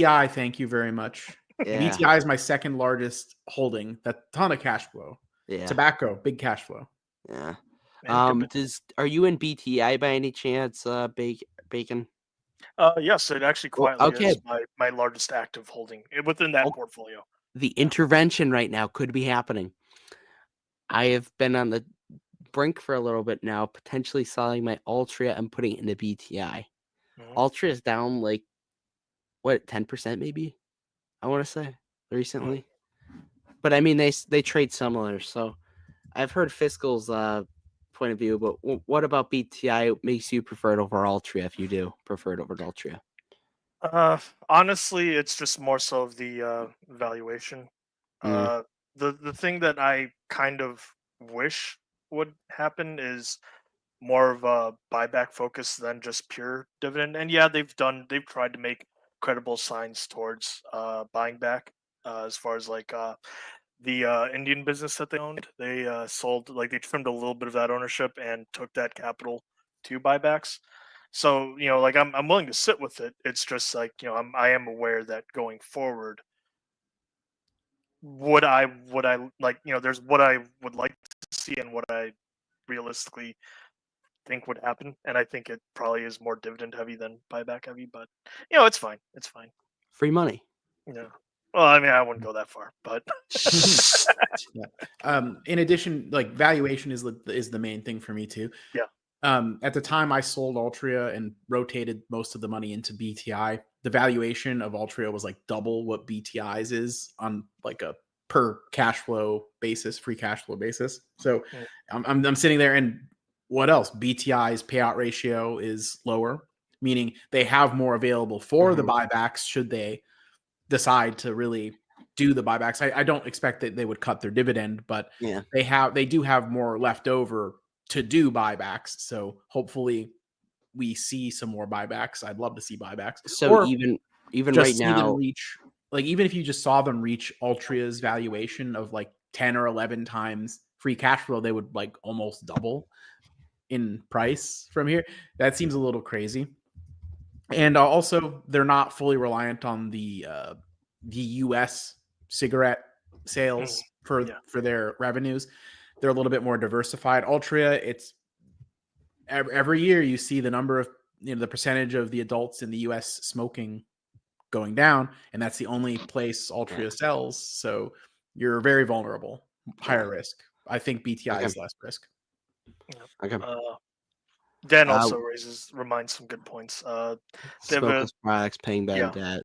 BTI, thank you very much. Yeah. BTI is my second largest holding. That ton of cash flow. Yeah. Tobacco, big cash flow. Yeah. And dividend. Are you in BTI by any chance, Bacon? Yes, it actually Well, quietly okay. is my largest active holding within that Oh, portfolio. The intervention right now could be happening. I have been on the brink for a little bit now, potentially selling my Altria and putting it into BTI. Altria is down like, what, 10% maybe? I want to say recently. But I mean, they trade similar. So I've heard Fiscal's point of view, but what about BTI makes you prefer it over Altria if you do prefer it over Altria? Honestly, it's just more so of the valuation. The thing that I kind of wish would happen is more of a buyback focus than just pure dividend. And yeah, they've tried to make credible signs towards buying back. As far as like the Indian business that they owned, they sold, like they trimmed a little bit of that ownership and took that capital to buybacks. So like I'm willing to sit with it. It's just like I am aware that going forward, would I like there's what I would like to see and what I realistically think would happen, and I think it probably is more dividend heavy than buyback heavy. But it's fine. It's fine. Free money. Yeah. Well, I mean, I wouldn't go that far, but In addition, like valuation is the main thing for me too. Yeah. At the time I sold Altria and rotated most of the money into BTI, the valuation of Altria was like double what BTI's is on like a per cash flow basis, free cash flow basis. So I'm sitting there, and what else? BTI's payout ratio is lower, meaning they have more available for the buybacks should they decide to really do the buybacks. I don't expect that they would cut their dividend, but they do have more left over to do buybacks. So hopefully we see some more buybacks. I'd love to see buybacks. So or even just right see now, them reach, like even if you just saw them reach Altria's valuation of like 10 or 11 times free cash flow, they would like almost double in price from here. That seems a little crazy. And also, they're not fully reliant on the U.S. cigarette sales for their revenues. They're a little bit more diversified. Altria, it's every year you see the number of the percentage of the adults in the U.S. smoking going down, and that's the only place Altria sells. So you're very vulnerable, higher risk. I think BTI is less risk. Okay. Dan also reminds some good points. Smokeless products, paying back debt.